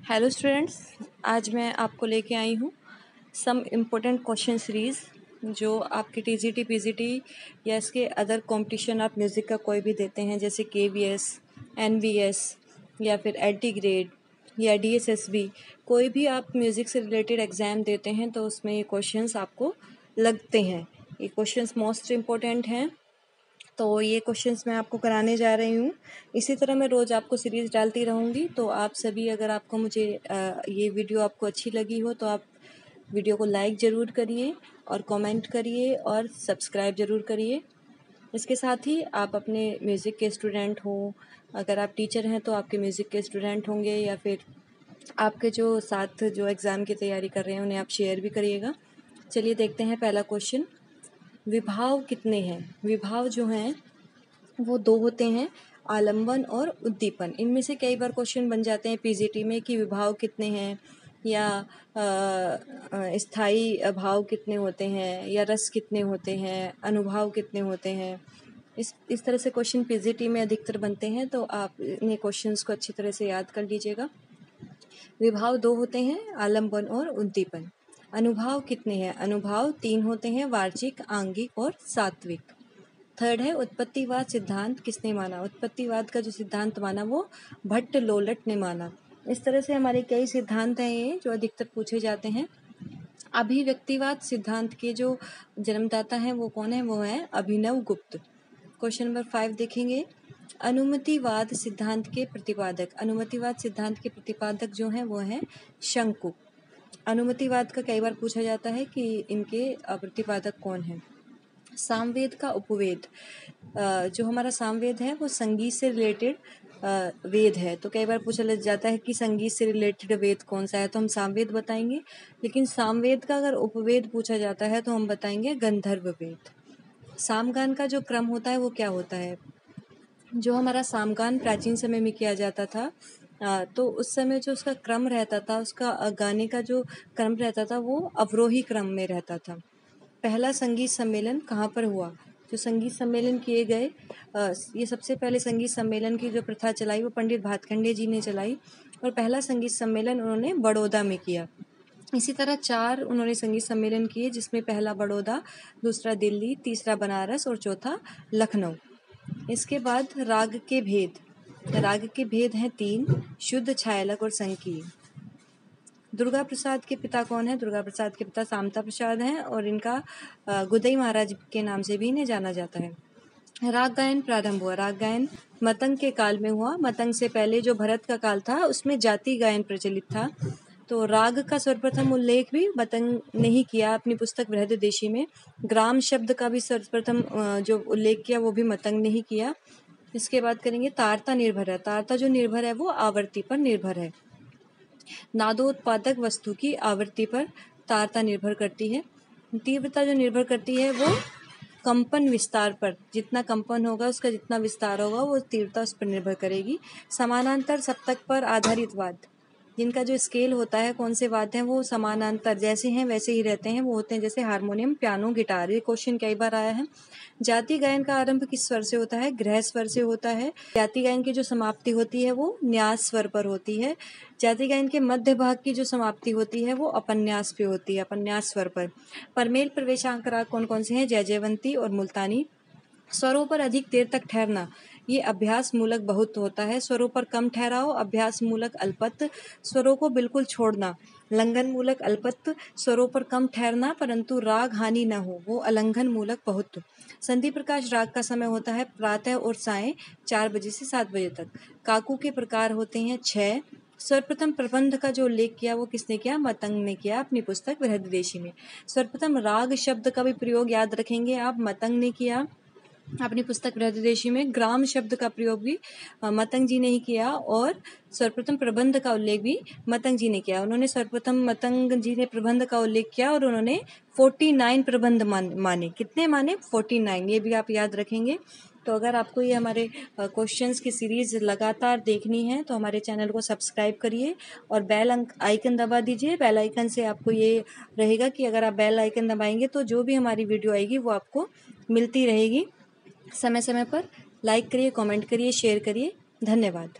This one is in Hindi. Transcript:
हेलो स्टूडेंट्स, आज मैं आपको लेके आई हूँ सम इम्पोर्टेंट क्वेश्चन सीरीज़ जो आपके टीजीटी पीजीटी या इसके अदर कंपटीशन आप म्यूज़िक का कोई भी देते हैं, जैसे केवीएस, एनवीएस या फिर एलटी ग्रेड या डीएसएसबी, कोई भी आप म्यूज़िक से रिलेटेड एग्ज़ाम देते हैं तो उसमें ये क्वेश्चंस आपको लगते हैं। ये क्वेश्चंस मोस्ट इम्पोर्टेंट हैं, तो ये क्वेश्चंस मैं आपको कराने जा रही हूँ। इसी तरह मैं रोज़ आपको सीरीज़ डालती रहूँगी। तो आप सभी, अगर आपको ये वीडियो आपको अच्छी लगी हो तो आप वीडियो को लाइक ज़रूर करिए और कमेंट करिए और सब्सक्राइब ज़रूर करिए। इसके साथ ही आप अपने म्यूज़िक के स्टूडेंट हो, अगर आप टीचर हैं तो आपके म्यूज़िक के स्टूडेंट होंगे या फिर आपके जो साथ जो एग्ज़ाम की तैयारी कर रहे हैं उन्हें आप शेयर भी करिएगा। चलिए देखते हैं पहला क्वेश्चन। विभाव कितने हैं? विभाव जो हैं वो दो होते हैं, आलंबन और उद्दीपन। इनमें से कई बार क्वेश्चन बन जाते हैं पीजीटी में कि विभाव कितने हैं या स्थायी भाव कितने होते हैं या रस कितने होते हैं, अनुभाव कितने होते हैं। इस तरह से क्वेश्चन पीजीटी में अधिकतर बनते हैं, तो आप इन्हें क्वेश्चंस को अच्छी तरह से याद कर लीजिएगा। विभाव दो होते हैं, आलंबन और उद्दीपन। अनुभाव कितने हैं? अनुभाव 3 होते हैं, वार्षिक, आंगिक और सात्विक। थर्ड है उत्पत्तिवाद सिद्धांत किसने माना? उत्पत्तिवाद का जो सिद्धांत माना वो भट्ट लोलट ने माना। इस तरह से हमारे कई सिद्धांत हैं ये जो अधिकतर पूछे जाते हैं। अभिव्यक्तिवाद सिद्धांत के जो जन्मदाता हैं वो कौन है? वो है अभिनव गुप्त। क्वेश्चन नंबर 5 देखेंगे। अनुमतिवाद सिद्धांत के प्रतिपादक। अनुमतिवाद सिद्धांत के प्रतिपादक जो हैं वो हैं शंकु। अनुमतिवाद का कई बार पूछा जाता है कि इनके प्रतिपादक कौन हैं। सामवेद का उपवेद, जो हमारा सामवेद है वो संगीत से रिलेटेड वेद है, तो कई बार पूछा जाता है कि संगीत से रिलेटेड वेद कौन सा है, तो हम सामवेद बताएंगे। लेकिन सामवेद का अगर उपवेद पूछा जाता है तो हम बताएंगे गंधर्व वेद। सामगान का जो क्रम होता है वो क्या होता है? जो हमारा सामगान प्राचीन समय में किया जाता था, तो उस समय जो उसका क्रम रहता था, उसका गाने का जो क्रम रहता था वो अवरोही क्रम में रहता था। पहला संगीत सम्मेलन कहाँ पर हुआ? जो संगीत सम्मेलन किए गए, ये सबसे पहले संगीत सम्मेलन की जो प्रथा चलाई वो पंडित भातखंडे जी ने चलाई, और पहला संगीत सम्मेलन उन्होंने बड़ौदा में किया। इसी तरह 4 उन्होंने संगीत सम्मेलन किए, जिसमें पहला बड़ौदा, दूसरा दिल्ली, तीसरा बनारस और चौथा लखनऊ। इसके बाद राग के भेद। राग के भेद हैं 3, शुद्ध, छायलक और संकीर्ण। दुर्गा प्रसाद के पिता कौन है? दुर्गा प्रसाद के पिता सामता प्रसाद हैं और इनका गुदई महाराज के नाम से भी इन्हें जाना जाता है। राग गायन प्रारंभ हुआ। राग गायन मतंग के काल में हुआ। मतंग से पहले जो भरत का काल था उसमें जाति गायन प्रचलित था, तो राग का सर्वप्रथम उल्लेख भी मतंग ने ही किया अपनी पुस्तक बृहददेशी में। ग्राम शब्द का भी सर्वप्रथम जो उल्लेख किया वो भी मतंग ने ही किया। इसके बाद करेंगे तारता निर्भर है। तारता जो निर्भर है वो आवर्ती पर निर्भर है। नादोत्पादक वस्तु की आवृत्ति पर तारता निर्भर करती है। तीव्रता जो निर्भर करती है वो कंपन विस्तार पर, जितना कंपन होगा उसका जितना विस्तार होगा वो तीव्रता उस पर निर्भर करेगी। समानांतर सप्तक पर आधारित वाद, जिनका जो स्केल होता है, कौन से वाद्य हैं वो समानांतर जैसे हैं वैसे ही रहते हैं, वो होते हैं जैसे हारमोनियम, पियानो, गिटार। ये क्वेश्चन कई बार आया है। जाति गायन का आरंभ किस स्वर से होता है? ग्रह स्वर से होता है। जाति गायन की जो समाप्ति होती है वो न्यास स्वर पर होती है। जाति गायन के मध्य भाग की जो समाप्ति होती है वो अपन्यास पे होती है, अपन्यास स्वर पर। परमेल प्रवेशांक राग कौन कौन से हैं? जयजयवंती और मुल्तानी। स्वरों पर अधिक देर तक ठहरना, ये अभ्यास मूलक बहुत होता है। स्वरों पर कम ठहराओ, अभ्यास मूलक अल्पत्त। स्वरों को बिल्कुल छोड़ना, लंघन मूलक अल्पत्त। स्वरों पर कम ठहरना परंतु राग हानि न हो, वो अलंघन मूलक बहुत। संधि प्रकाश राग का समय होता है प्रातः और सायं 4 बजे से 7 बजे तक। काकू के प्रकार होते हैं 6। सर्वप्रथम प्रबंध का जो उल्लेख किया वो किसने किया? मतंग ने किया अपनी पुस्तक बृहददेशी में। सर्वप्रथम राग शब्द का भी प्रयोग याद रखेंगे आप, मतंग ने किया अपनी पुस्तक बृहददेशी में। ग्राम शब्द का प्रयोग भी मतंग जी ने ही किया, और सर्वप्रथम प्रबंध का उल्लेख भी मतंग जी ने किया। उन्होंने सर्वप्रथम मतंग जी ने प्रबंध का उल्लेख किया और उन्होंने 49 प्रबंध माने। कितने माने? 49। ये भी आप याद रखेंगे। तो अगर आपको ये हमारे क्वेश्चंस की सीरीज़ लगातार देखनी है तो हमारे चैनल को सब्सक्राइब करिए और बेल आइकन दबा दीजिए। बेल आइकन से आपको ये रहेगा कि अगर आप बेल आइकन दबाएंगे तो जो भी हमारी वीडियो आएगी वो आपको मिलती रहेगी समय समय पर। लाइक करिए, कमेंट करिए, शेयर करिए। धन्यवाद।